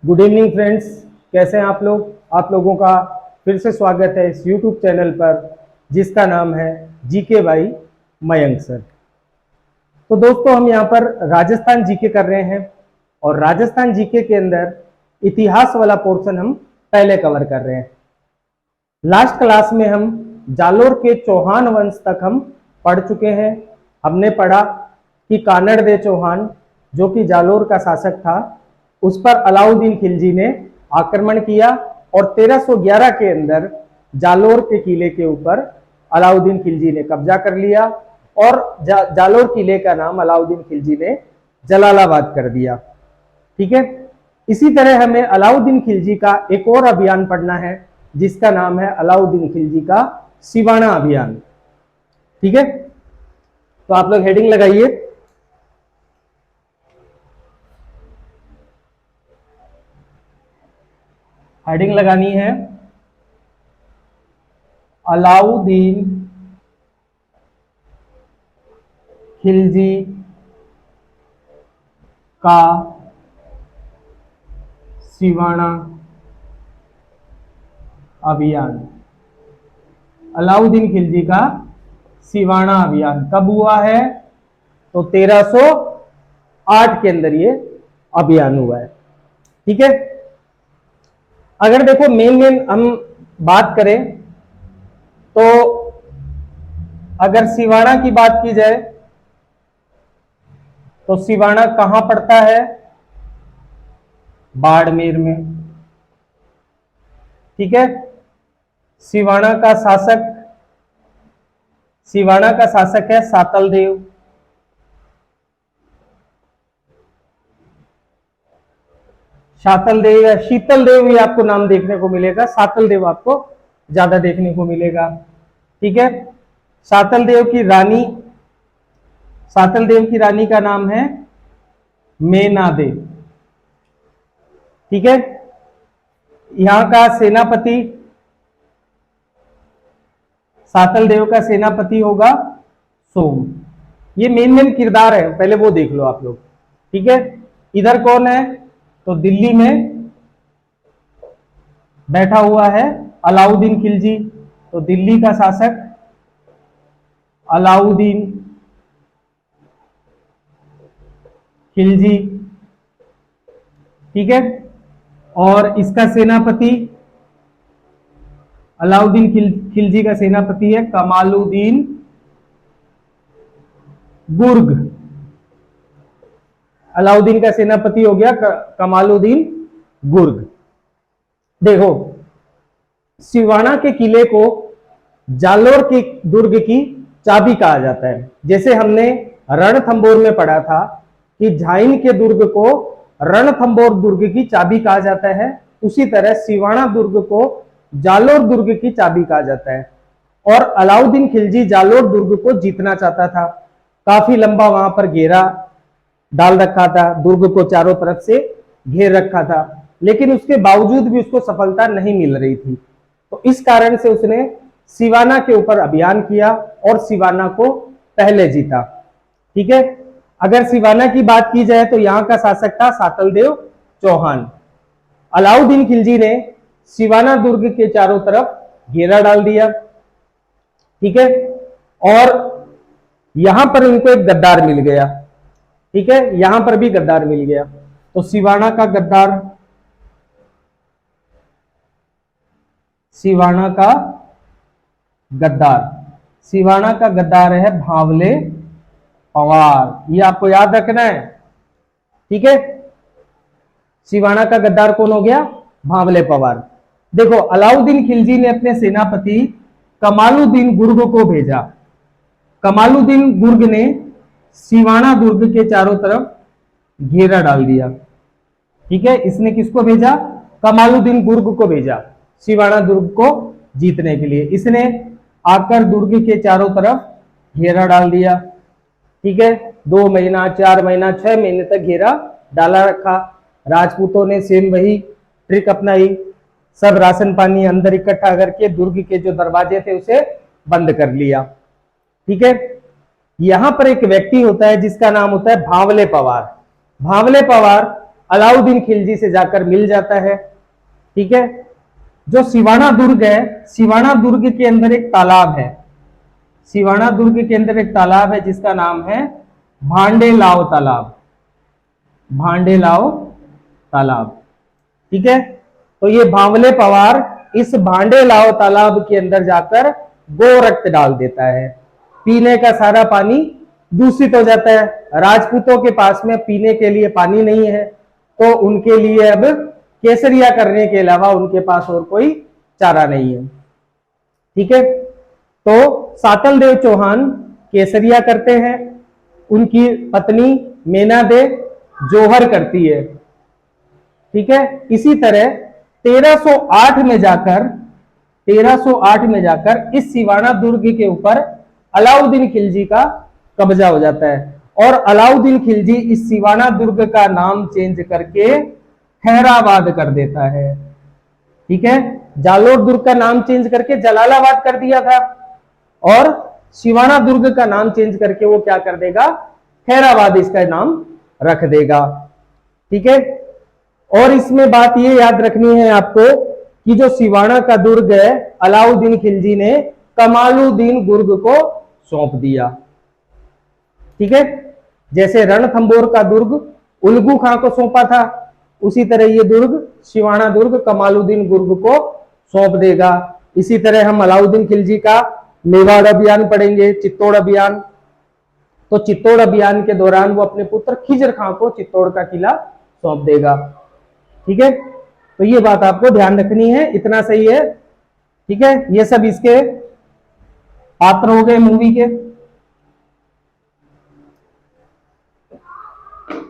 Good evening friends, कैसे हैं आप लोग। आप लोगों का फिर से स्वागत है इस यूट्यूब चैनल पर जिसका नाम है जीके बाई मयंक सर। तो दोस्तों, हम यहाँ पर राजस्थान जीके कर रहे हैं और राजस्थान जीके के अंदर इतिहास वाला पोर्शन हम पहले कवर कर रहे हैं। लास्ट क्लास में हम जालोर के चौहान वंश तक हम पढ़ चुके हैं। हमने पढ़ा कि कानड़ दे चौहान जो कि जालोर का शासक था, उस पर अलाउद्दीन खिलजी ने आक्रमण किया और 1311 के अंदर जालोर के किले के ऊपर अलाउद्दीन खिलजी ने कब्जा कर लिया और जालोर किले का नाम अलाउद्दीन खिलजी ने जलालाबाद कर दिया। ठीक है, इसी तरह हमें अलाउद्दीन खिलजी का एक और अभियान पढ़ना है जिसका नाम है अलाउद्दीन खिलजी का सिवाना अभियान। ठीक है, तो आप लोग हेडिंग लगाइए। हेडिंग लगानी है अलाउद्दीन खिलजी का सिवाना अभियान। अलाउद्दीन खिलजी का सिवाना अभियान कब हुआ है? तो 1308 के अंदर ये अभियान हुआ है। ठीक है, अगर देखो मेन हम बात करें तो अगर सिवाना की बात की जाए तो सिवाना कहां पड़ता है? बाड़मेर में। ठीक है, सिवाना का शासक है सातल देव। शातल देव या शीतल देव भी आपको नाम देखने को मिलेगा, सातल देव आपको ज्यादा देखने को मिलेगा। ठीक है, सातल देव की रानी का नाम है मेनादे। ठीक है, यहां का सेनापति, सातल देव का सेनापति होगा सोम। ये मेन किरदार है, पहले वो देख लो आप लोग। ठीक है, इधर कौन है? तो दिल्ली में बैठा हुआ है अलाउद्दीन खिलजी। तो दिल्ली का शासक अलाउद्दीन खिलजी। ठीक है, और इसका सेनापति, अलाउद्दीन खिलजी का सेनापति है कमालुद्दीन गुर्ग। अलाउद्दीन का सेनापति हो गया कमालुद्दीन गुर्ग। देखो, सिवाना के किले को जालोर के दुर्ग की चाबी कहा जाता है। जैसे हमने रणथंबोर में पढ़ा था कि झाइन के दुर्ग को रणथंबोर दुर्ग की चाबी कहा जाता है, उसी तरह सिवाना दुर्ग को जालोर दुर्ग की चाबी कहा जाता है। और अलाउद्दीन खिलजी जालोर दुर्ग को जीतना चाहता था। काफी लंबा वहां पर घेरा डाल रखा था, दुर्ग को चारों तरफ से घेर रखा था, लेकिन उसके बावजूद भी उसको सफलता नहीं मिल रही थी। तो इस कारण से उसने सिवाना के ऊपर अभियान किया और सिवाना को पहले जीता। ठीक है, अगर सिवाना की बात की जाए तो यहां का शासक था सातल देव चौहान। अलाउद्दीन खिलजी ने सिवाना दुर्ग के चारों तरफ घेरा डाल दिया। ठीक है, और यहां पर इनको एक गद्दार मिल गया। ठीक है, यहां पर भी गद्दार मिल गया। तो सिवाना का गद्दार है भावले पवार। ये आपको याद रखना है। ठीक है, सिवाना का गद्दार कौन हो गया? भावले पवार। देखो, अलाउद्दीन खिलजी ने अपने सेनापति कमालुद्दीन गुर्ग को भेजा। कमालुद्दीन गुर्ग ने सिवाना दुर्ग के चारों तरफ घेरा डाल दिया। ठीक है, इसने किसको भेजा? कमालुद्दीन गुर्ग को भेजा सिवाना दुर्ग को जीतने के लिए। इसने आकर दुर्ग के चारों तरफ घेरा डाल दिया। ठीक है, 2 महीना, 4 महीना, 6 महीने तक घेरा डाला रखा। राजपूतों ने सेम वही ट्रिक अपनाई, सब राशन पानी अंदर इकट्ठा करके दुर्ग के जो दरवाजे थे उसे बंद कर लिया। ठीक है, यहां पर एक व्यक्ति होता है जिसका नाम होता है भावले पवार। भावले पवार अलाउद्दीन खिलजी से जाकर मिल जाता है। ठीक है, जो सिवाना दुर्ग है, सिवाना दुर्ग के अंदर एक तालाब है, सिवाना दुर्ग के अंदर एक तालाब है जिसका नाम है भांडेलाव तालाब, भांडेलाव तालाब। ठीक है, तो ये भांवले पवार इस भांडेलाव तालाब के अंदर जाकर गो रक्त डाल देता है, पीने का सारा पानी दूषित हो जाता है। राजपूतों के पास में पीने के लिए पानी नहीं है, तो उनके लिए अब केसरिया करने के अलावा उनके पास और कोई चारा नहीं है। ठीक है, तो सातल देव चौहान केसरिया करते हैं, उनकी पत्नी मेना दे जोहर करती है। ठीक है, इसी तरह 1308 में जाकर 1308 में जाकर इस सिवाना दुर्ग के ऊपर अलाउद्दीन खिलजी का कब्जा हो जाता है, और अलाउद्दीन खिलजी इस सिवाना दुर्ग का नाम चेंज करके हैदराबाद कर देता है। ठीक है, जालोर दुर्ग का नाम चेंज करके जलालाबाद कर दिया था, और सिवाना दुर्ग का नाम चेंज करके वो क्या कर देगा, हैदराबाद इसका नाम रख देगा। ठीक है, और इसमें बात ये याद रखनी है आपको कि जो सिवाना का दुर्ग है अलाउद्दीन खिलजी ने कमालुद्दीन गुर्ग को सौंप दिया। ठीक है, जैसे रणथंबोर का दुर्ग उल्गू खां को सौंपा था, उसी तरह ये दुर्ग सिवाना दुर्ग कमालुद्दीन गुर्ग को सौंप देगा। इसी तरह हम अलाउद्दीन खिलजी का मेवाड़ अभियान पढ़ेंगे, चित्तौड़ अभियान। तो चित्तौड़ अभियान के दौरान वो अपने पुत्र खिजर खां को चित्तौड़ का किला सौंप देगा। ठीक है, तो ये बात आपको ध्यान रखनी है, इतना सही है। ठीक है, ये सब इसके पात्र हो गए मूवी के।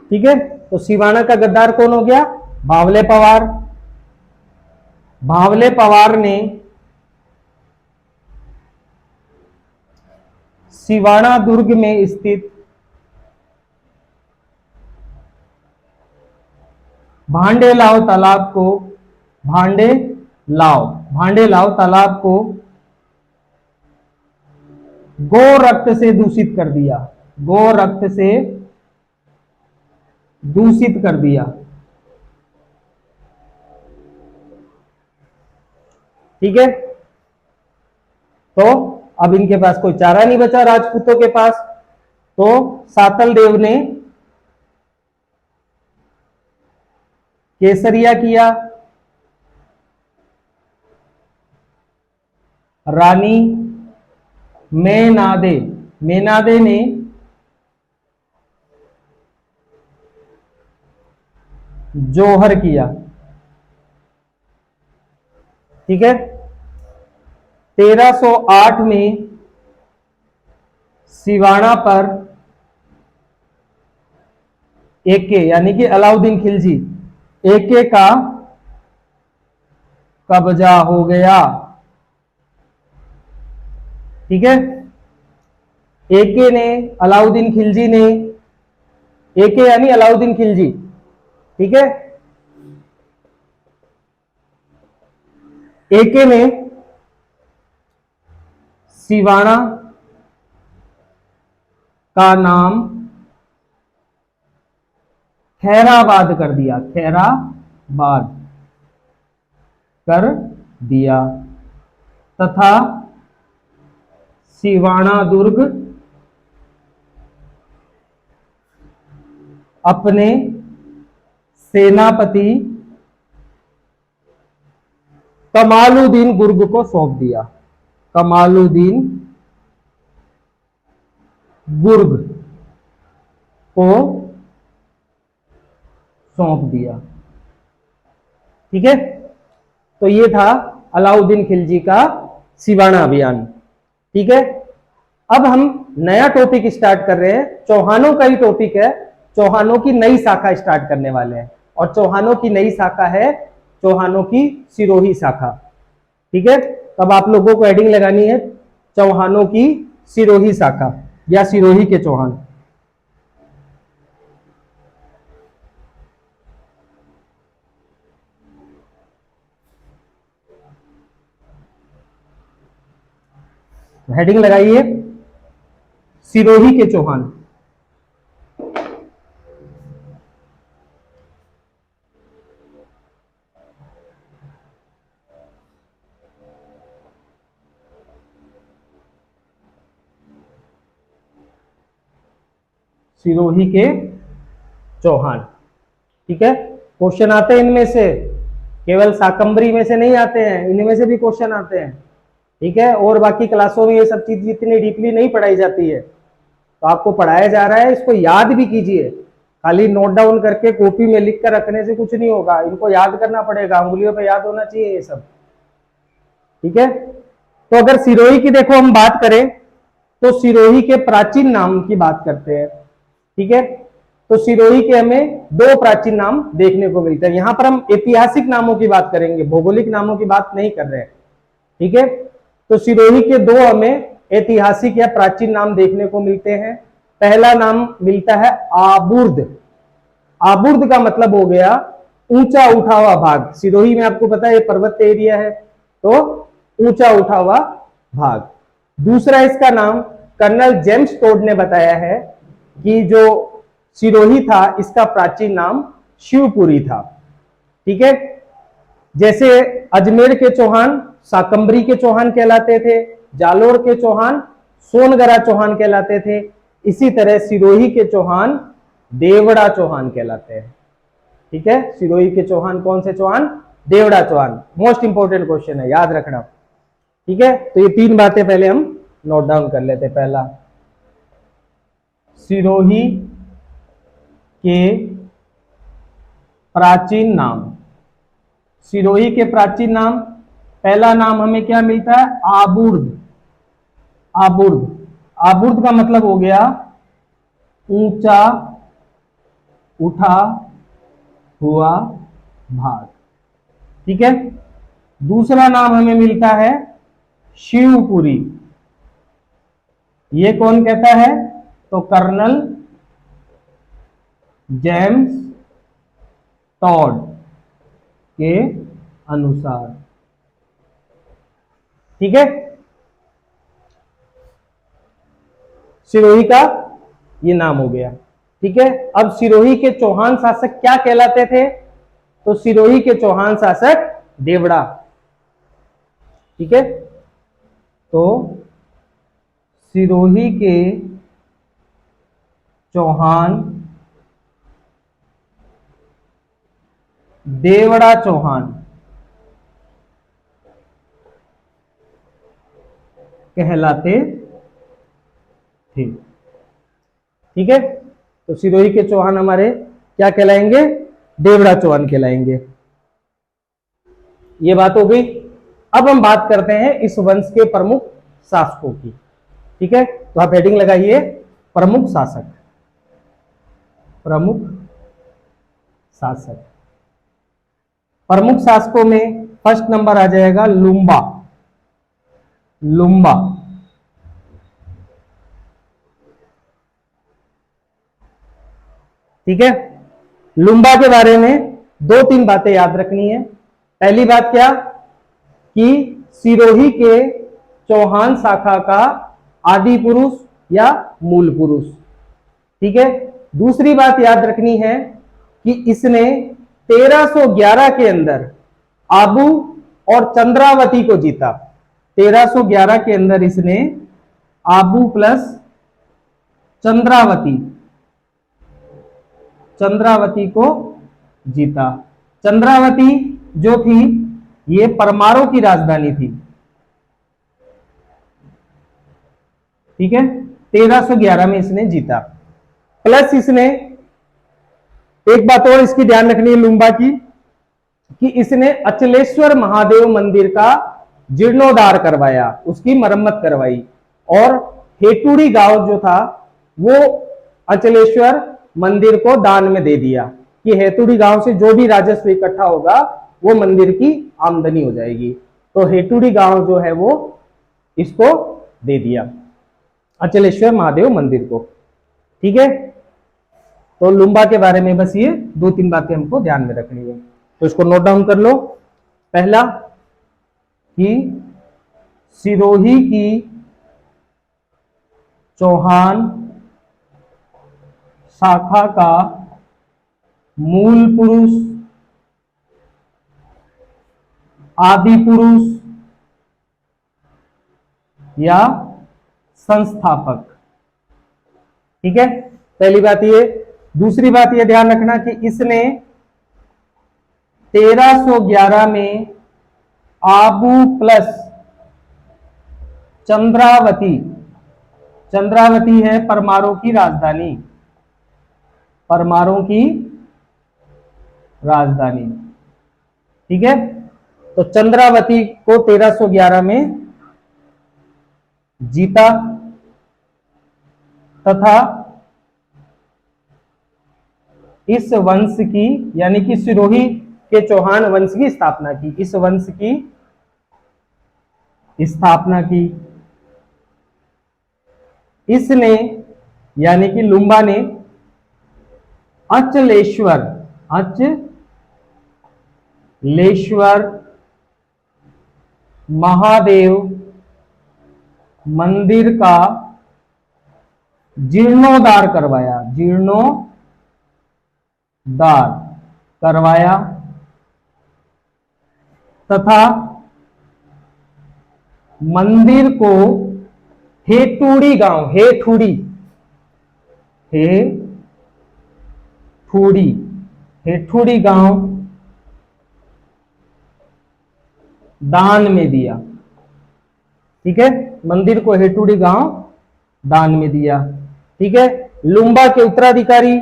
ठीक है, तो सिवाना का गद्दार कौन हो गया, भावले पवार। भावले पवार ने सिवाना दुर्ग में स्थित भांडेलाव तालाब को भांडेलाव तालाब को गो रक्त से दूषित कर दिया, गो रक्त से दूषित कर दिया। ठीक है, तो अब इनके पास कोई चारा नहीं बचा राजपूतों के पास, तो सातल देव ने केसरिया किया, रानी मेनादे ने जोहर किया। ठीक है, 1308 में सिवाना पर एके यानी कि अलाउद्दीन खिलजी एके का कब्जा हो गया। ठीक है, एके ने अलाउद्दीन खिलजी ने, एके यानी अलाउद्दीन खिलजी। ठीक है, एके ने सिवाना का नाम खैराबाद कर दिया, खैराबाद कर दिया, तथा सिवाना दुर्ग अपने सेनापति कमालुद्दीन गुर्ग को सौंप दिया, कमालुद्दीन गुर्ग को सौंप दिया। ठीक है, तो ये था अलाउद्दीन खिलजी का सिवाना अभियान। ठीक है, अब हम नया टॉपिक स्टार्ट कर रहे हैं, चौहानों का ही टॉपिक है, चौहानों की नई शाखा स्टार्ट करने वाले हैं, और चौहानों की नई शाखा है चौहानों की सिरोही शाखा। ठीक है, तब आप लोगों को हेडिंग लगानी है चौहानों की सिरोही शाखा या सिरोही के चौहान। हेडिंग लगाइए सिरोही के चौहान। सिरोही के चौहान। ठीक है, क्वेश्चन आते हैं इनमें से, केवल शाकंभरी में से नहीं आते हैं, इनमें से भी क्वेश्चन आते हैं। ठीक है, और बाकी क्लासों में ये सब चीज इतनी डीपली नहीं पढ़ाई जाती है, तो आपको पढ़ाया जा रहा है, इसको याद भी कीजिए। खाली नोट डाउन करके कॉपी में लिख कर रखने से कुछ नहीं होगा, इनको याद करना पड़ेगा, उंगलियों पे याद होना चाहिए ये सब। ठीक है, तो अगर सिरोही की देखो हम बात करें तो सिरोही के प्राचीन नाम की बात करते हैं। ठीक है, तो सिरोही के हमें दो प्राचीन नाम देखने को मिलते हैं। यहां पर हम ऐतिहासिक नामों की बात करेंगे, भौगोलिक नामों की बात नहीं कर रहे हैं। ठीक है, तो सिरोही के दो हमें ऐतिहासिक या प्राचीन नाम देखने को मिलते हैं। पहला नाम मिलता है आबुर्द। आबुर्द का मतलब हो गया ऊंचा उठा हुआ भाग। सिरोही में आपको पता है पर्वत एरिया है, तो ऊंचा उठा हुआ भाग। दूसरा इसका नाम कर्नल जेम्स टोड ने बताया है कि जो सिरोही था इसका प्राचीन नाम शिवपुरी था। ठीक है, जैसे अजमेर के चौहान शाकंभरी के चौहान कहलाते थे, जालोर के चौहान सोनगरा चौहान कहलाते थे, इसी तरह सिरोही के चौहान देवड़ा चौहान कहलाते हैं। ठीक है, सिरोही के चौहान कौन से Chauhan? Deora Chauhan. Most important question है, याद रखना। ठीक है, तो ये तीन बातें पहले हम नोट डाउन कर लेते हैं। पहला, सिरोही के प्राचीन नाम। सिरोही के प्राचीन नाम, पहला नाम हमें क्या मिलता है? आबुर्द। आबुर्द, आबुर्द का मतलब हो गया ऊंचा उठा हुआ भाग। ठीक है, दूसरा नाम हमें मिलता है शिवपुरी। ये कौन कहता है? तो कर्नल जेम्स टॉड के अनुसार। ठीक है, सिरोही का ये नाम हो गया। ठीक है, अब सिरोही के चौहान शासक क्या कहलाते थे? तो सिरोही के चौहान शासक देवड़ा। ठीक है, तो सिरोही के चौहान देवड़ा चौहान कहलाते थे। ठीक है, तो सिरोही के चौहान हमारे क्या कहलाएंगे? देवड़ा चौहान कहलाएंगे। ये बात हो गई। अब हम बात करते हैं इस वंश के प्रमुख शासकों की। ठीक है, तो आप हेडिंग लगाइए प्रमुख शासक। प्रमुख शासक, प्रमुख शासकों में फर्स्ट नंबर आ जाएगा लुम्बा। लुम्बा, ठीक है, लुम्बा के बारे में दो तीन बातें याद रखनी है। पहली बात क्या कि सिरोही के चौहान शाखा का आदि पुरुष या मूल पुरुष। ठीक है, दूसरी बात याद रखनी है कि इसने 1311 के अंदर आबू और चंद्रावती को जीता। 1311 के अंदर इसने आबू प्लस चंद्रावती को जीता। चंद्रावती जो थी ये परमारों की राजधानी थी। ठीक है, 1311 में इसने जीता। प्लस इसने एक बात और इसकी ध्यान रखनी है लुम्बा की, कि इसने अचलेश्वर महादेव मंदिर का जीर्णोद्धार करवाया, उसकी मरम्मत करवाई, और हेटुड़ी गांव जो था वो अचलेश्वर मंदिर को दान में दे दिया कि हेतुड़ी गांव से जो भी राजस्व इकट्ठा होगा वो मंदिर की आमदनी हो जाएगी। तो हेतुड़ी गांव जो है वो इसको दे दिया, अचलेश्वर महादेव मंदिर को। ठीक है, तो लुम्बा के बारे में बस ये दो तीन बातें हमको ध्यान में रखनी है, तो इसको नोट डाउन कर लो। पहला कि सिरोही की चौहान शाखा का मूल पुरुष, आदि पुरुष या संस्थापक। ठीक है, पहली बात ये। दूसरी बात ये ध्यान रखना कि इसने 1311 में आबू प्लस चंद्रावती, चंद्रावती है परमारों की राजधानी, परमारों की राजधानी, ठीक है। तो चंद्रावती को 1311 में जीता तथा इस वंश की यानी कि सिरोही के चौहान वंश की स्थापना की, इस वंश की स्थापना की। इसने यानी कि लुम्बा ने अचलेश्वर, अचलेश्वर महादेव मंदिर का जीर्णोद्धार करवाया, जीर्णोद्धार करवाया तथा मंदिर को हेठूड़ी गांव, हेठूड़ी, हेठूड़ी, हेठूड़ी गांव दान में दिया, ठीक है। मंदिर को हेठूड़ी गांव दान में दिया, ठीक है। लुम्बा के उत्तराधिकारी,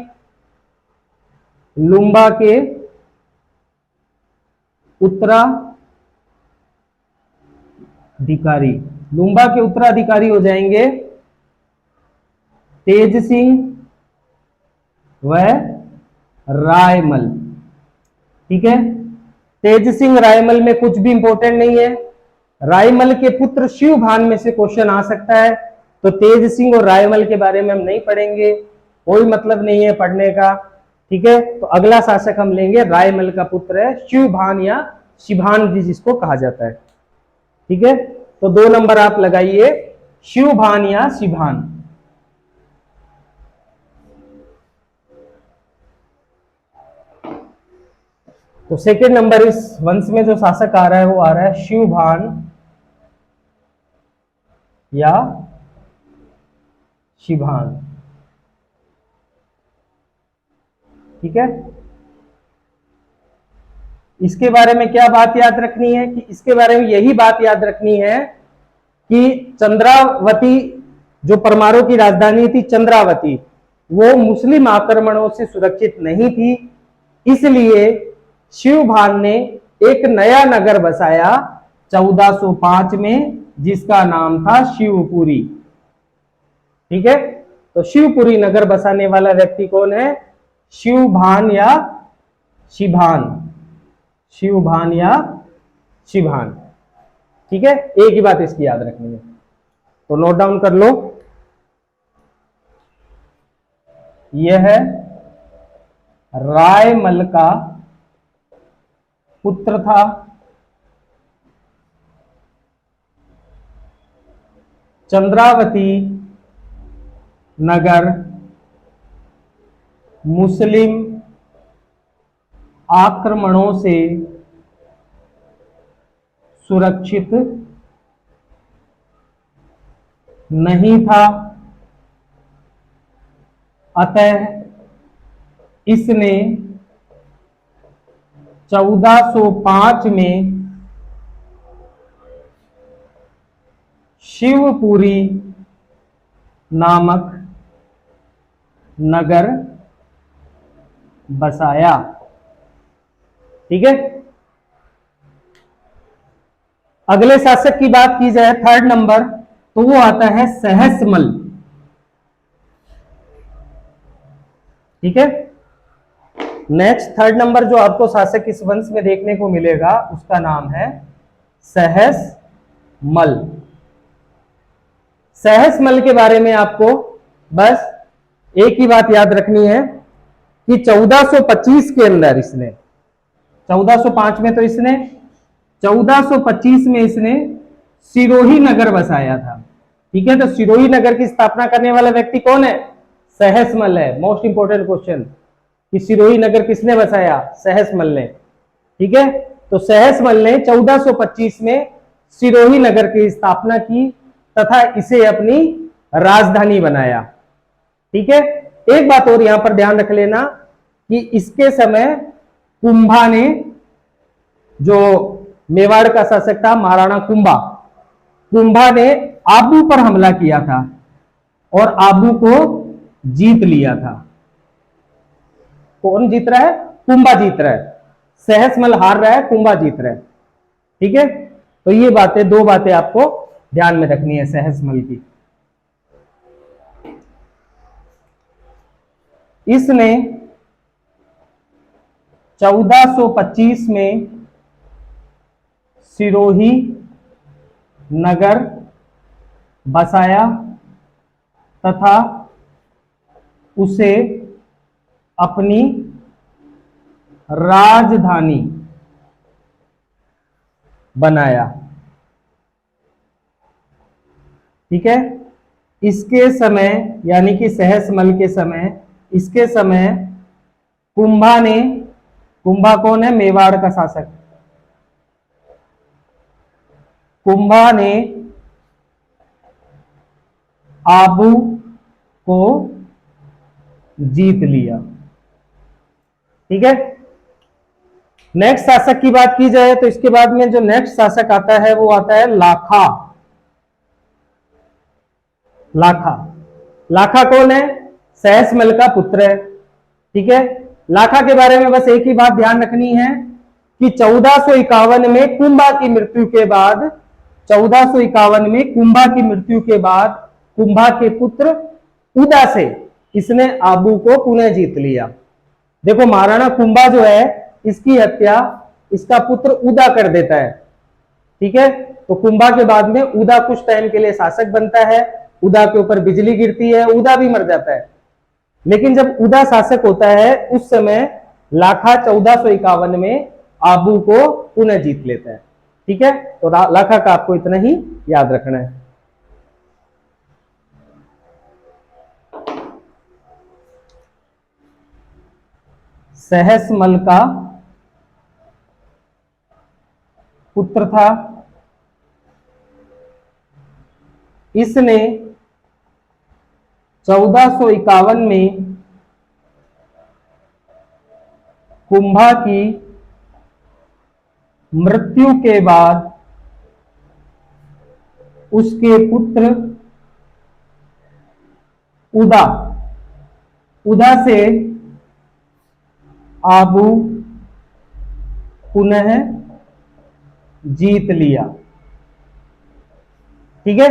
लुम्बा के उत्तराधिकारी, लुम्बा के उत्तराधिकारी हो जाएंगे तेज सिंह व रायमल, ठीक है। तेज सिंह रायमल में कुछ भी इंपॉर्टेंट नहीं है। रायमल के पुत्र शिवभान में से क्वेश्चन आ सकता है, तो तेज सिंह और रायमल के बारे में हम नहीं पढ़ेंगे, कोई मतलब नहीं है पढ़ने का, ठीक है। तो अगला शासक हम लेंगे रायमल का पुत्र है शिवभान या शिभान जिसको कहा जाता है, ठीक है। तो 2 नंबर आप लगाइए, शिवभान या शिभान। तो सेकंड नंबर इस वंश में जो शासक आ रहा है वो आ रहा है शिवभान या शिभान, ठीक है। इसके बारे में क्या बात याद रखनी है कि इसके बारे में यही बात याद रखनी है कि चंद्रावती जो परमारों की राजधानी थी चंद्रावती, वो मुस्लिम आक्रमणों से सुरक्षित नहीं थी, इसलिए शिवभान ने एक नया नगर बसाया 1405 में जिसका नाम था शिवपुरी, ठीक है। तो शिवपुरी नगर बसाने वाला व्यक्ति कौन है? शिवभान या शिभान, शिवभान या शिभान, ठीक है। एक ही बात इसकी याद रखनी है, तो नोट डाउन कर लो। यह रायमल का पुत्र था, चंद्रावती नगर मुस्लिम आक्रमणों से सुरक्षित नहीं था, अतः इसने 1405 में शिवपुरी नामक नगर बसाया, ठीक है। अगले शासक की बात की जाए थर्ड नंबर, तो वो आता है सहस्मल, ठीक है। नेक्स्ट थर्ड नंबर जो आपको शासक इस वंश में देखने को मिलेगा उसका नाम है सहस्मल। सहस्मल के बारे में आपको बस एक ही बात याद रखनी है कि 1425 के अंदर इसने 1405 में तो इसने 1425 में इसने सिरोही नगर बसाया था, ठीक है। तो सिरोही नगर की स्थापना करने वाला व्यक्ति कौन है? सहस्मल है। मोस्ट इंपोर्टेंट क्वेश्चन कि सिरोही नगर किसने बसाया? सहस्मल ने, ठीक है। तो सहस्मल ने 1425 में सिरोही नगर की स्थापना की तथा इसे अपनी राजधानी बनाया, ठीक है। एक बात और यहां पर ध्यान रख लेना कि इसके समय कुंभा ने, जो मेवाड़ का शासक था महाराणा कुंभा, कुंभा ने आबू पर हमला किया था और आबू को जीत लिया था। कौन जीत रहा है? कुंभा जीत रहा है। सहसमल हार रहा है, कुंभा जीत रहा है। ठीक है, तो ये बातें, दो बातें आपको ध्यान में रखनी है सहसमल की। इसने 1425 में सिरोही नगर बसाया तथा उसे अपनी राजधानी बनाया। ठीक है, इसके समय यानी कि सहसमल के समय, इसके समय कुंभा ने, कुंभा कौन है? मेवाड़ का शासक। कुंभा ने आबू को जीत लिया। ठीक है, नेक्स्ट शासक की बात की जाए तो इसके बाद में जो नेक्स्ट शासक आता है वो आता है लाखा। लाखा, लाखा कौन है? सहसमल का पुत्र है। ठीक है, लाखा के बारे में बस एक ही बात ध्यान रखनी है कि 1451 में कुंभा की मृत्यु के बाद, 1451 में कुंभा की मृत्यु के बाद कुंभा के पुत्र उदा से इसने आबू को पुनः जीत लिया। देखो, महाराणा कुंभा जो है इसकी हत्या इसका पुत्र उदा कर देता है। ठीक है, तो कुंभा के बाद में उदा कुछ टाइम के लिए शासक बनता है, उदा के ऊपर बिजली गिरती है, उदा भी मर जाता है। लेकिन जब उदा शासक होता है उस समय लाखा 1451 में आबू को पुनः जीत लेता है। ठीक है, तो लाखा का आपको इतना ही याद रखना है। सहसमल का पुत्र था। इसने 1451 में कुंभा की मृत्यु के बाद उसके पुत्र उदा, उदा से आबू पुनः जीत लिया। ठीक है,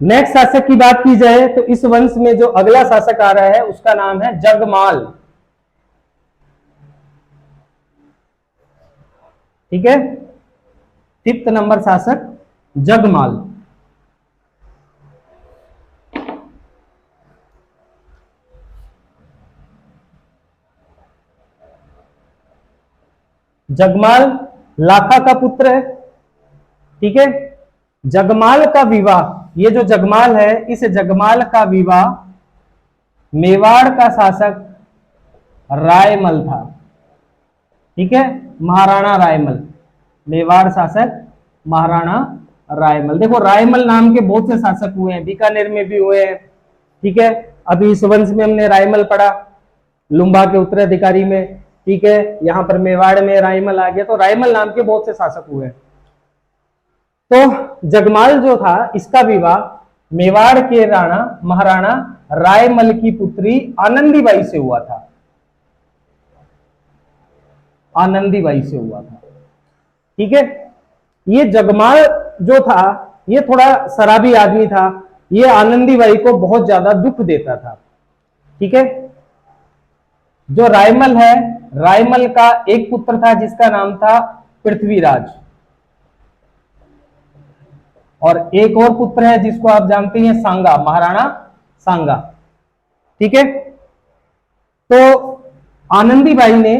नेक्स्ट शासक की बात की जाए तो इस वंश में जो अगला शासक आ रहा है उसका नाम है जगमाल। ठीक है, 5th नंबर शासक जगमाल। जगमाल लाखा का पुत्र है। ठीक है, जगमाल का विवाह, ये जो जगमाल है इस जगमाल का विवाह मेवाड़ का शासक रायमल था। ठीक है, महाराणा रायमल, मेवाड़ शासक महाराणा रायमल। देखो, रायमल नाम के बहुत से शासक हुए हैं, बीकानेर में भी हुए हैं। ठीक है, अभी इस वंश में हमने रायमल पढ़ा, लुम्बा के उत्तराधिकारी में। ठीक है, यहां पर मेवाड़ में रायमल आ गया, तो रायमल नाम के बहुत से शासक हुए। तो जगमाल जो था इसका विवाह मेवाड़ के राणा महाराणा रायमल की पुत्री आनंदीबाई से हुआ था। आनंदीबाई से हुआ था। ठीक है, ये जगमाल जो था ये थोड़ा शराबी आदमी था, ये आनंदीबाई को बहुत ज्यादा दुख देता था। ठीक है, जो रायमल है, रायमल का एक पुत्र था जिसका नाम था पृथ्वीराज, और एक और पुत्र है जिसको आप जानते हैं सांगा, महाराणा सांगा। ठीक है, तो आनंदीबाई ने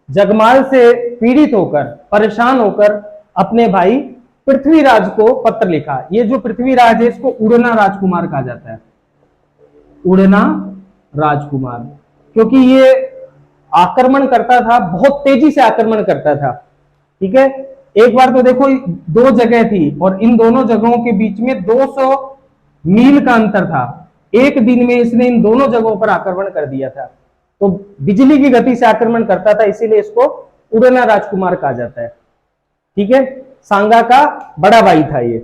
जगमाल से पीड़ित होकर, परेशान होकर अपने भाई पृथ्वीराज को पत्र लिखा। ये जो पृथ्वीराज है इसको उड़ना राजकुमार कहा जाता है, उड़ना राजकुमार, क्योंकि ये आक्रमण करता था, बहुत तेजी से आक्रमण करता था। ठीक है, एक बार तो देखो 2 जगह थी और इन दोनों जगहों के बीच में 200 मील का अंतर था। एक दिन में इसने इन दोनों जगहों पर आक्रमण कर दिया था। तो बिजली की गति से आक्रमण करता था, इसीलिए इसको उड़ना राजकुमार कहा जाता है। ठीक है, सांगा का बड़ा भाई था ये।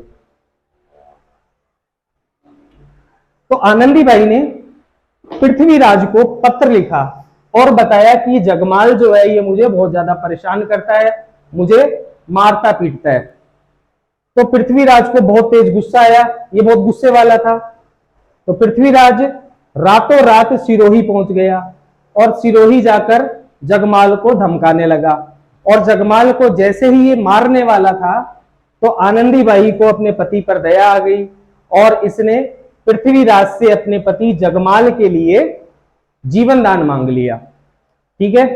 तो आनंदीबाई ने पृथ्वीराज को पत्र लिखा और बताया कि जगमाल जो है ये मुझे बहुत ज्यादा परेशान करता है, मुझे मारता पीटता है। तो पृथ्वीराज को बहुत तेज गुस्सा आया, ये बहुत गुस्से वाला था। तो पृथ्वीराज रातों रात सिरोही पहुंच गया और सिरोही जाकर जगमाल को धमकाने लगा। और जगमाल को जैसे ही ये मारने वाला था तो आनंदीबाई को अपने पति पर दया आ गई और इसने पृथ्वीराज से अपने पति जगमाल के लिए जीवन दान मांग लिया। ठीक है,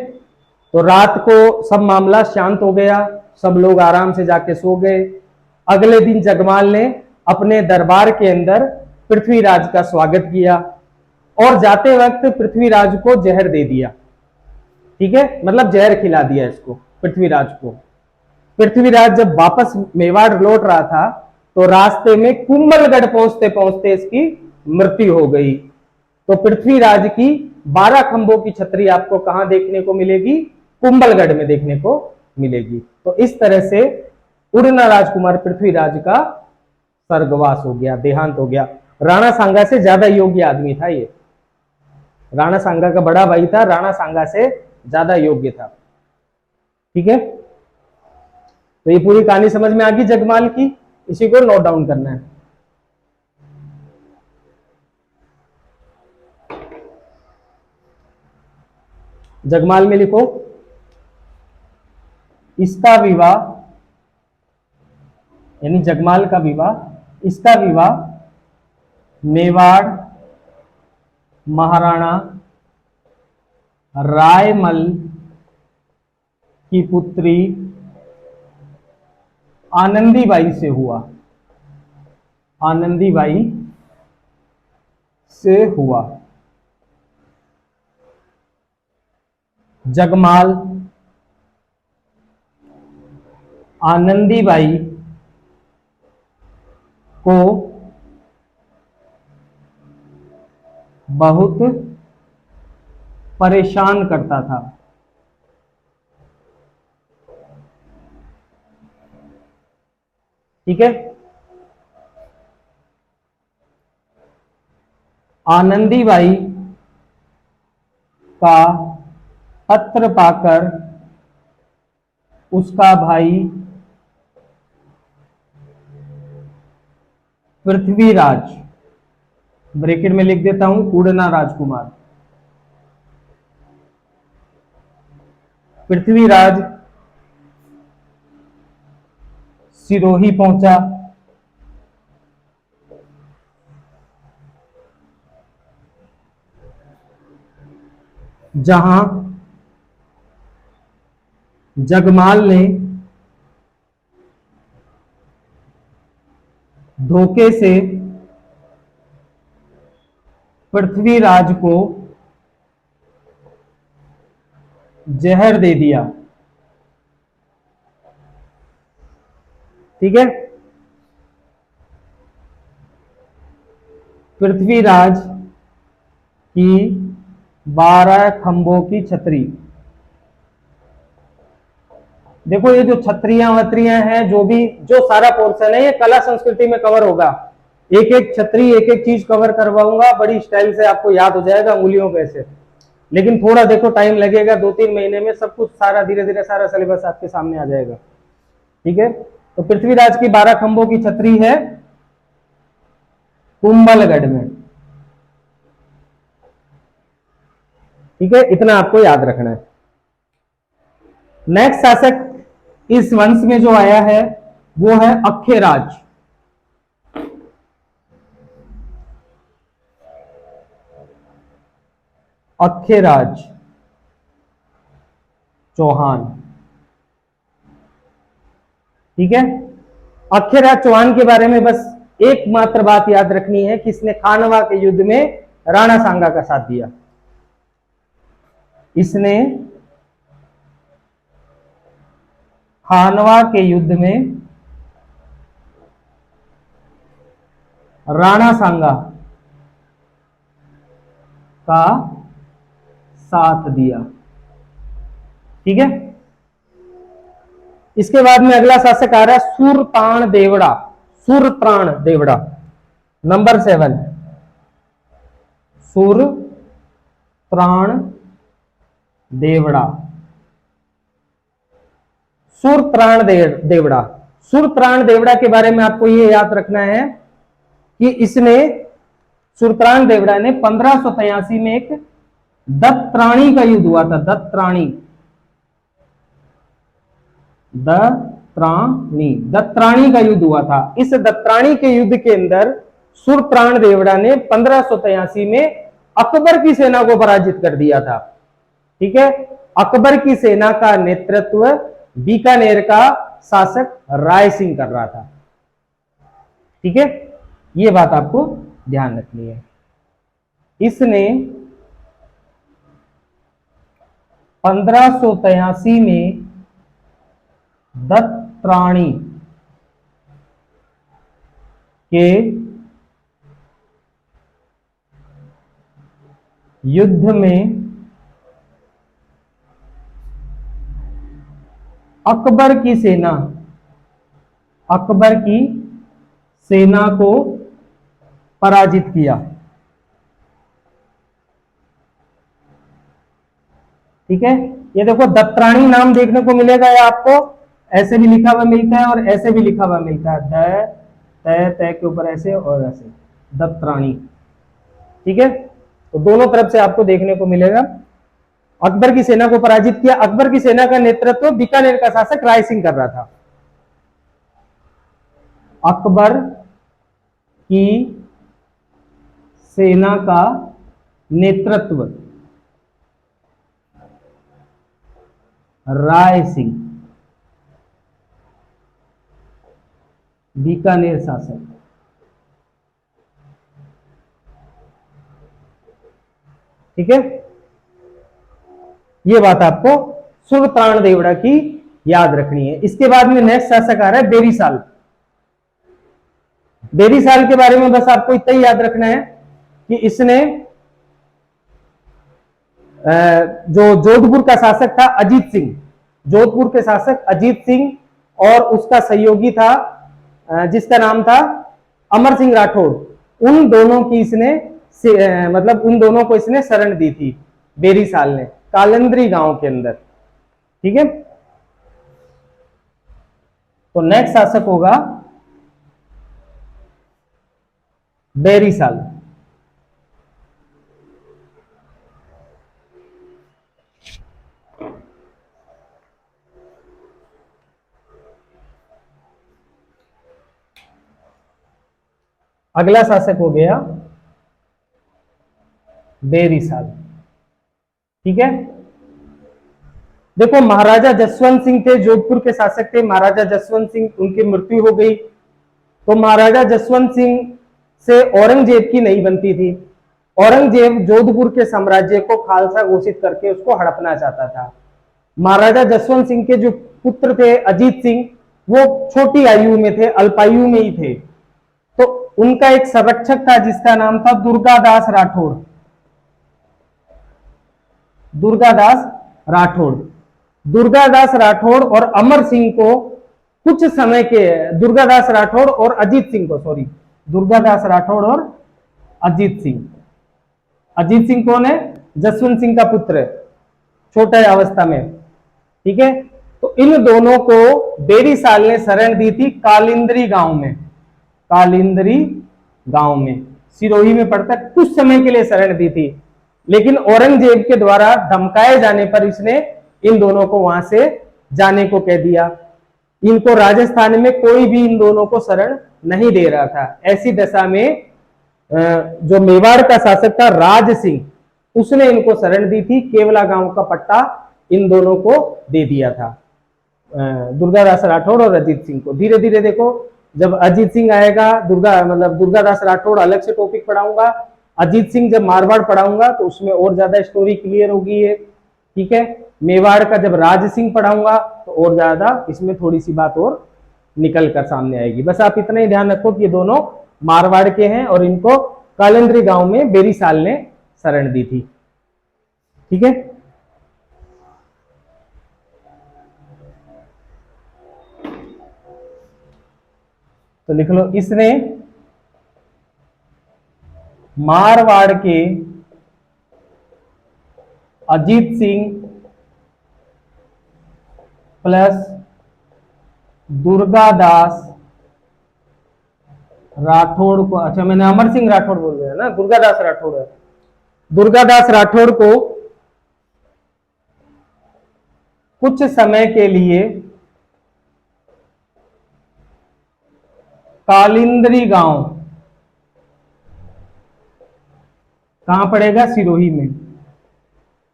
तो रात को सब मामला शांत हो गया, सब लोग आराम से जाके सो गए। अगले दिन जगमाल ने अपने दरबार के अंदर पृथ्वीराज का स्वागत किया और जाते वक्त पृथ्वीराज को जहर दे दिया। ठीक है, मतलब जहर खिला दिया इसको पृथ्वीराज को। पृथ्वीराज जब वापस मेवाड़ लौट रहा था तो रास्ते में कुंभलगढ़ पहुंचते पहुंचते इसकी मृत्यु हो गई। तो पृथ्वीराज की 12 खंभों की छतरी आपको कहां देखने को मिलेगी? कुंभलगढ़ में देखने को मिलेगी। तो इस तरह से उड़ना राजकुमार पृथ्वीराज का स्वर्गवास हो गया, देहांत हो गया। राणा सांगा से ज्यादा योग्य आदमी था ये। राणा सांगा का बड़ा भाई था, राणा सांगा से ज्यादा योग्य था। ठीक है, तो ये पूरी कहानी समझ में आ गई जगमाल की, इसी को नोट डाउन करना है। जगमाल में लिखो, इसका विवाह, यानी जगमाल का विवाह, इसका विवाह मेवाड़ महाराणा रायमल की पुत्री आनंदीबाई से हुआ। आनंदीबाई से हुआ। जगमाल आनंदीबाई को बहुत परेशान करता था। ठीक है, आनंदीबाई का पत्र पाकर उसका भाई पृथ्वीराज, ब्रैकेट में लिख देता हूं उड़ना राजकुमार, पृथ्वीराज सिरोही पहुंचा। जहां जगमाल ने धोखे से पृथ्वीराज को जहर दे दिया। ठीक है, पृथ्वीराज की 12 खंभों की छतरी। देखो ये जो छतरियां वतरियां हैं, जो सारा पोर्शन है ये कला संस्कृति में कवर होगा। एक एक छतरी, एक एक चीज कवर करवाऊंगा, बड़ी स्टाइल से आपको याद हो जाएगा उंगलियों पे से। लेकिन थोड़ा देखो टाइम लगेगा, 2-3 महीने में सब कुछ सारा धीरे धीरे सारा सिलेबस आपके सामने आ जाएगा। ठीक है, तो पृथ्वीराज की 12 खंभों की छतरी है कुंभलगढ़ में। ठीक है, इतना आपको याद रखना है। नेक्स्ट शासक इस वंश में जो आया है वो है अखेराज। अखेराज चौहान। ठीक है, अखेराज चौहान के बारे में बस एकमात्र बात याद रखनी है कि इसने खानवा के युद्ध में राणा सांगा का साथ दिया। इसने खानवा के युद्ध में राणा सांगा का साथ दिया। ठीक है, इसके बाद में अगला शासक आ रहा है सुरतान देवड़ा। सुरतान देवड़ा नंबर 7, सुरतान देवड़ा। सुरतान देवड़ा, सुरतान देवड़ा के बारे में आपको ये याद रखना है कि इसने, सुरतान देवड़ा ने 1583 में एक दत्तानी का युद्ध हुआ था। दत्तानी का युद्ध हुआ था। इस दत्तानी के युद्ध के अंदर सुरतान देवड़ा ने 1583 में अकबर की सेना को पराजित कर दिया था। ठीक है, अकबर की सेना का नेतृत्व बीकानेर का शासक राय सिंह कर रहा था। ठीक है, ये बात आपको ध्यान रखनी है। इसने 1583 में दत्तानी के युद्ध में अकबर की सेना को पराजित किया। ठीक है, ये देखो दत्तानी नाम देखने को मिलेगा, या आपको ऐसे भी लिखा हुआ मिलता है और ऐसे भी लिखा हुआ मिलता है, त के ऊपर ऐसे और ऐसे, दत्तानी। ठीक है, तो दोनों तरफ से आपको देखने को मिलेगा। अकबर की सेना को पराजित किया। अकबर की सेना का नेतृत्व बीकानेर का शासक राय सिंह कर रहा था। अकबर की सेना का नेतृत्व राय सिंह, बीकानेर शासक। ठीक है, ये बात आपको सुरतान देवड़ा की याद रखनी है। इसके बाद में नेक्स्ट शासक आ रहा है बेरीसाल। बेरीसाल के बारे में बस आपको इतना ही याद रखना है कि इसने जो जोधपुर का शासक था अजीत सिंह, जोधपुर के शासक अजीत सिंह और उसका सहयोगी था जिसका नाम था अमर सिंह राठौड़, उन दोनों की इसने मतलब उन दोनों को इसने शरण दी थी बेरीसाल ने, कालिंद्री गांव के अंदर। ठीक है, तो नेक्स्ट शासक होगा बेरीसाल। अगला शासक हो गया बेरीसाल। ठीक है, देखो महाराजा जसवंत सिंह थे, जोधपुर के शासक थे। महाराजा जसवंत सिंह, उनकी मृत्यु हो गई, तो महाराजा जसवंत सिंह से औरंगजेब की नहीं बनती थी। औरंगजेब जोधपुर के साम्राज्य को खालसा घोषित करके उसको हड़पना चाहता था। महाराजा जसवंत सिंह के जो पुत्र थे अजीत सिंह, वो छोटी आयु में थे, अल्पायु में ही थे, तो उनका एक संरक्षक था जिसका नाम था दुर्गादास राठौड़। दुर्गादास राठौड़ और अमर सिंह को कुछ समय के, दुर्गादास राठौड़ और अजीत सिंह को, सॉरी, दुर्गादास राठौड़ और अजीत सिंह। अजीत सिंह कौन है? जसवंत सिंह का पुत्र, छोटा अवस्था में। ठीक है, तो इन दोनों को बेरीसाल ने शरण दी थी कालिंद्री गांव में। कालिंद्री गांव में सिरोही में पड़ता, कुछ समय के लिए शरण दी थी, लेकिन औरंगजेब के द्वारा धमकाए जाने पर इसने इन दोनों को वहां से जाने को कह दिया। इनको राजस्थान में कोई भी इन दोनों को शरण नहीं दे रहा था। ऐसी दशा में जो मेवाड़ का शासक था राज सिंह, उसने इनको शरण दी थी। केवला गांव का पट्टा इन दोनों को दे दिया था, दुर्गादास राठौड़ और अजीत सिंह को। धीरे धीरे देखो, जब अजीत सिंह आएगा, दुर्गादास राठौड़ अलग से टॉपिक पढ़ाऊंगा, अजीत सिंह जब मारवाड़ पढ़ाऊंगा तो उसमें और ज्यादा स्टोरी क्लियर होगी है। ठीक है, मेवाड़ का जब राज सिंह पढ़ाऊंगा तो और ज्यादा इसमें थोड़ी सी बात और निकल कर सामने आएगी। बस आप इतना ही ध्यान रखो कि ये दोनों मारवाड़ के हैं और इनको कालिंद्री गांव में बेरीसाल ने शरण दी थी। ठीक है, तो लिख लो, इसने मारवाड़ के अजीत सिंह प्लस दुर्गादास राठौड़ को, अच्छा मैंने अमर सिंह राठौड़ बोल दिया ना, दुर्गादास राठौड़ है, दुर्गादास राठौड़ को कुछ समय के लिए कालिंद्री गांव, कहां पड़ेगा, सिरोही में,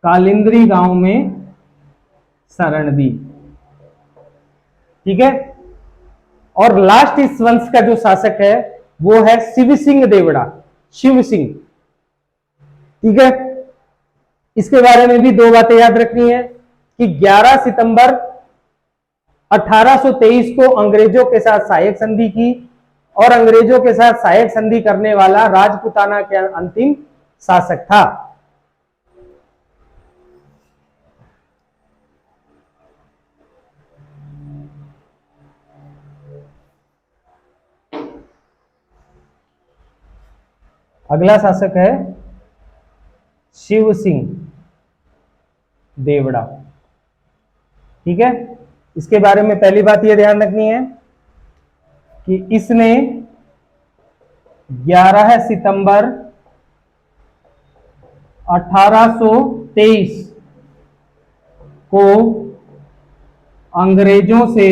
कालिंद्री गांव में शरण दी। ठीक है, और लास्ट इस वंश का जो शासक है वो है शिव सिंह देवड़ा, शिव सिंह। ठीक है, इसके बारे में भी दो बातें याद रखनी है कि 11 सितंबर 1823 को अंग्रेजों के साथ सहायक संधि की, और अंग्रेजों के साथ सहायक संधि करने वाला राजपूताना के अंतिम शासक था। अगला शासक है शिव सिंह देवड़ा। ठीक है, इसके बारे में पहली बात यह ध्यान रखनी है कि इसने 11 सितंबर 1823 को अंग्रेजों से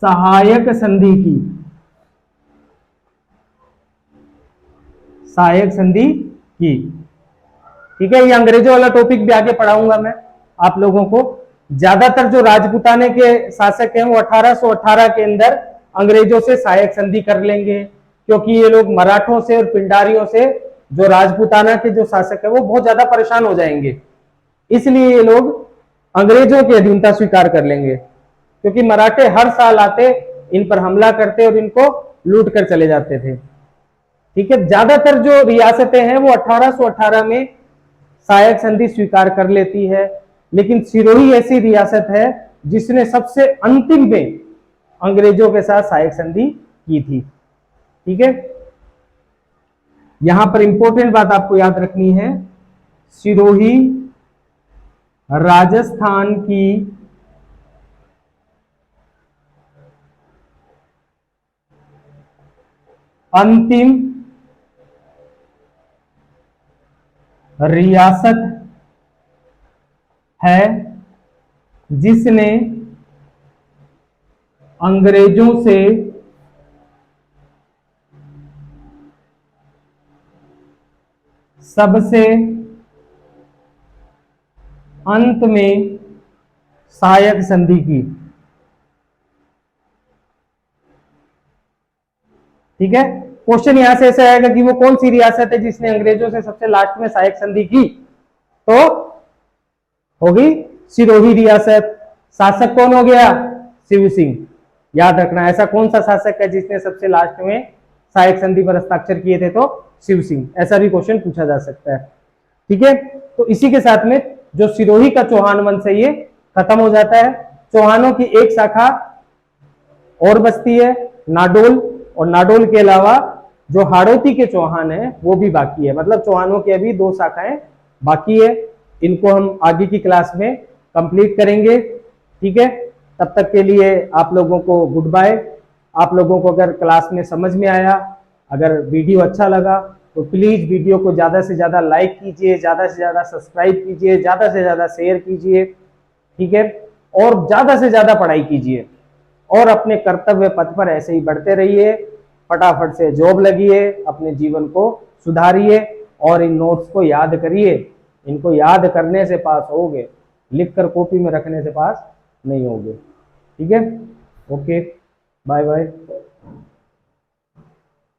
सहायक संधि की, सहायक संधि की। ठीक है, ये अंग्रेजों वाला टॉपिक भी आगे पढ़ाऊंगा मैं आप लोगों को। ज्यादातर जो राजपूताने के शासक हैं वो 1818 के अंदर अंग्रेजों से सहायक संधि कर लेंगे, क्योंकि ये लोग मराठों से और पिंडारियों से, जो राजपूताना के जो शासक है वो बहुत ज्यादा परेशान हो जाएंगे, इसलिए ये लोग अंग्रेजों की अधीनता स्वीकार कर लेंगे, क्योंकि मराठे हर साल आते, इन पर हमला करते और इनको लूट कर चले जाते थे। ठीक है, ज्यादातर जो रियासतें हैं वो 1818 में सहायक संधि स्वीकार कर लेती है, लेकिन सिरोही ऐसी रियासत है जिसने सबसे अंतिम में अंग्रेजों के साथ सहायक संधि की थी। ठीक है, यहां पर इंपॉर्टेंट बात आपको याद रखनी है, सिरोही राजस्थान की अंतिम रियासत है जिसने अंग्रेजों से सबसे अंत में सहायक संधि की। ठीक है, क्वेश्चन यहां से ऐसा आएगा कि वो कौन सी रियासत है जिसने अंग्रेजों से सबसे लास्ट में सहायक संधि की, तो होगी सिरोही रियासत। शासक कौन हो गया, शिव सिंह। याद रखना, ऐसा कौन सा शासक है जिसने सबसे लास्ट में सहायक संधि पर हस्ताक्षर किए थे, तो शिव सिंह। ऐसा भी क्वेश्चन पूछा जा सकता है। ठीक है, तो इसी के साथ में जो सिरोही का चौहान वंश है ये खत्म हो जाता है। चौहानों की एक शाखा और बचती है, नाडोल, और नाडोल के अलावा जो हाड़ौती के चौहान है वो भी बाकी है। मतलब चौहानों की अभी 2 शाखाएं बाकी है, इनको हम आगे की क्लास में कंप्लीट करेंगे। ठीक है, तब तक के लिए आप लोगों को गुड बाय। आप लोगों को अगर क्लास में समझ में आया, अगर वीडियो अच्छा लगा तो प्लीज वीडियो को ज्यादा से ज्यादा लाइक कीजिए, ज्यादा से ज्यादा सब्सक्राइब कीजिए, ज्यादा से ज्यादा शेयर कीजिए। ठीक है, और ज्यादा से ज्यादा पढ़ाई कीजिए, और अपने कर्तव्य पथ पर ऐसे ही बढ़ते रहिए। फटाफट से जॉब लगिए, अपने जीवन को सुधारिए, और इन नोट्स को याद करिए। इनको याद करने से पास होगे, लिखकर कॉपी में रखने से पास नहीं होगे। ठीक है, ओके, बाय बाय।